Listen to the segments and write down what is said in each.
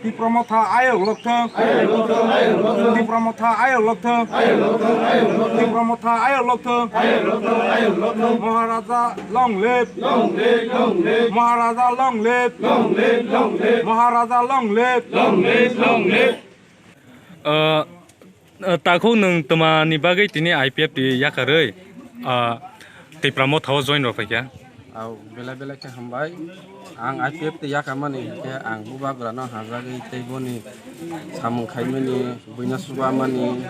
Di Pramotha ayo lokthong Di Pramotha ayo lokthong Di Pramotha ayo lokthong Maharaja long live Maharaja long live Maharaja long live Taku nung temani bagai tini IPF di yakarei di Pramotha join rok ya. Au bela ke hambai ang IPF te yakamani ke ang buba grano hazagi teiboni samung khaimani buina subamani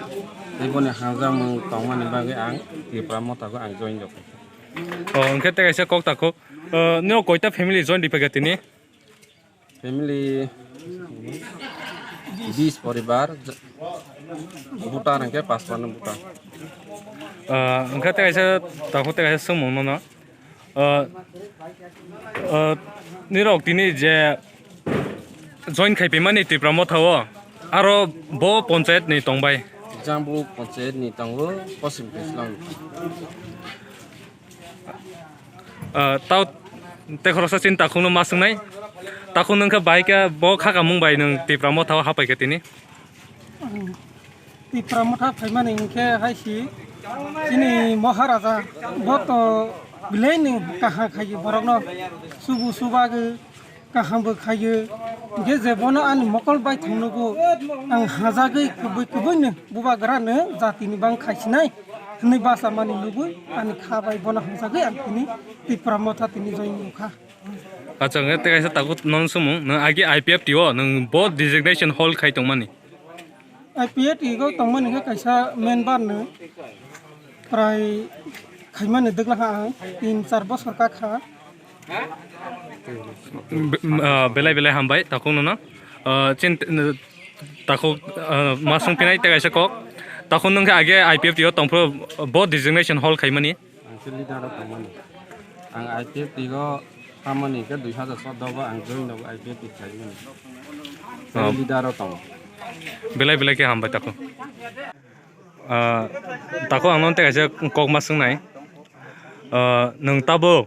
teiboni hazamung tongmani bagai ang di Pramotha ko ang join rok. Engke te kaisa kok taku nyo koita family join di pagatini Family 20 परिवार बुटा रंग के पास पान बुटा engke te kaisa taku te kaisa sumung no nirok tini je join khai pemani ti Pramotha o aro bo panchayat ni tongbai jambu panchayat ni tango posim keslang tau te khorosa chin takhung no masung nai takhung nang ka baika bo khaka mung bai nang ti Pramotha hapai ka tini Di Pramotha faimani ke haisi ini Maharaja boto bilaini kaha khaye borokno subu subage kahamba khaye ge jebono an mokol bai thongnogo ang hajage kubui buba grane jatini bang khaisinai ni basa mani lugui ani khabai bona hajage an tini Di Pramotha tini join kha acha nge te kaisa taku non sumung nang agi IPF ti o nang bo designation hall khai tongmani IPF igo tongmani ke kaisa member ne prai khaimani degla ha 3-4 bosor ka kha belai hambai taku no na chin taku masung pinai te kaisa kok taku nang ka agi IPF ti o tongpro bo designation hall khaimani ang leader tamani ang IPF tigo tamani ke 2014 ang join no IPF ti khaimani leader tam belai ke hambai taku taku angnon te kaisa kok masung nai nang tabo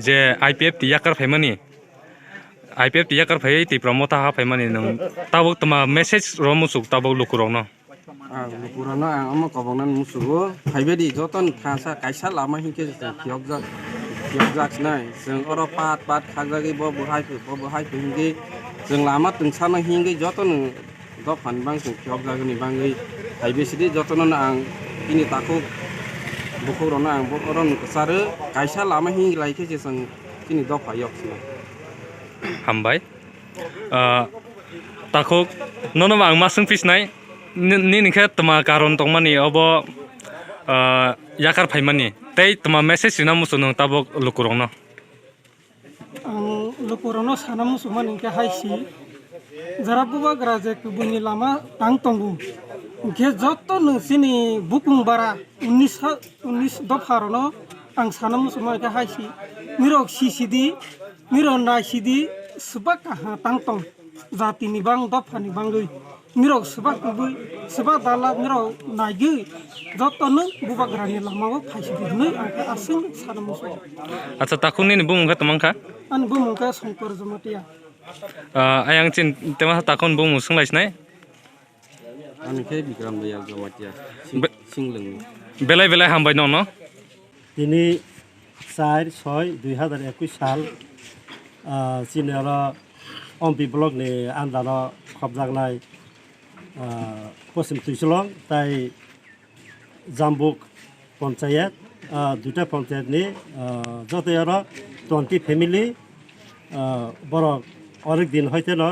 je IPF ti yakar phaimani IPF ti yakar phai ti Pramotha ha phaimani nang tabo tama message romusuk tabo lukurong no purana ang amo kobongnan musugo phaibedi joton khasa kaisa lama hinke khiokjak nai जों oro pat khajagi bo bahai hinge जों lama tungsana hinge joton do phanbang जों khiokjagni bangi phaibesidi joton ang ini taku bukurona ang boron kesare kaisa lama hinge laike je जों kini do phayok sina hambai taku nono ang masung pisnai ni nikhe tama karon tongmani obo yakar phaimani tei tama message sina musunung tabo lukurong no lukurono sanamu suman ke haisi jarabuba graje kubuni lama tang tongu ge jotto nusini bukung bara 19 dopharono ang sanamu suman ke haisi mirok sisidi miro naisidi subak ha tang tong jati ni bang dophani bangui mirok subak kubui subak dala miro naigi jotto nu buba grani lamago phaisidi nei angke asing sanamu suman acha takuni ni bumungka tamangka an bumungka Songkor Jamatia ayang chin tema takun bumu sunglaisinai ani ke Bikram Dayal Jamatia singleng belai hambai no তিনি 4-6-2021 সাল চীনের Ampi block নি আন্দার খবজাগনাই পশ্চিম তুইসলং তাই জাম্বুক পঞ্চায়েত দুটা পঞ্চায়েত নি যত 20 family বড় অনেক দিন হইতে ন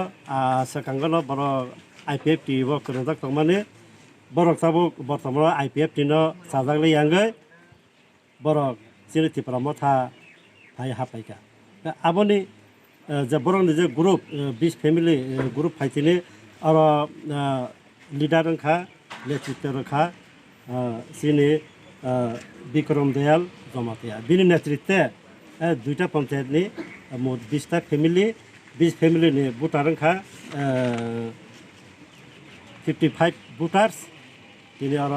সেকাঙ্গন বড় IPF টি বকরজাক তংমানে বড় তাবুক বর্তমান IPF টি ন সাজাগলে ইয়াঙ্গে বড় চিনিতি Pramotha ভাই হাপাইকা আবনি যে বড় যে গ্রুপ 20 ফ্যামিলি গ্রুপ ফাইতিনে আর লিডার রংখা নেতৃত্ব রংখা চিনি বিক্রম দয়াল জমাতিয়া বিনি নেতৃত্বে দুইটা পঞ্চায়েত নি মোট 20টা ফ্যামিলি 20 ফ্যামিলি নি ভোটার রংখা 55 ভোটার্স তিনি আর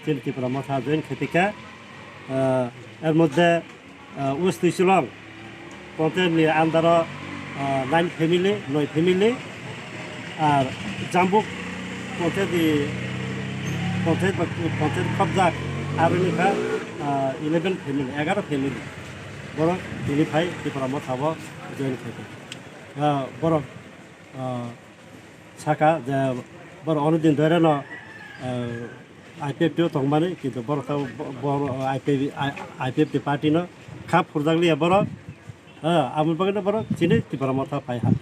চিনিতি Pramotha জয়েন খেতিকা এর মধ্যে ওয়েস্ট তুইসলং পঞ্চায়েতনি আন্ডার 9 ফ্যামিলি 9 ফ্যামিলি আর জাম্বুক পঞ্চায়েত খবজাক আর নিখা 11 ফ্যামিলি 11 ফ্যামিলি বড় বিনিফাই ত্রিপুরা থাবো জয়েন থাকে বড় সাকা যে বড় অনেকদিন ধরে না IPFটিও তংমানে কিন্তু বড় বড় IPFটি পার্টি না খাপ ফুরজাগলি বড় আমি বাগানে বড় চিনি ত্রিপুরা মাথা পাই হাত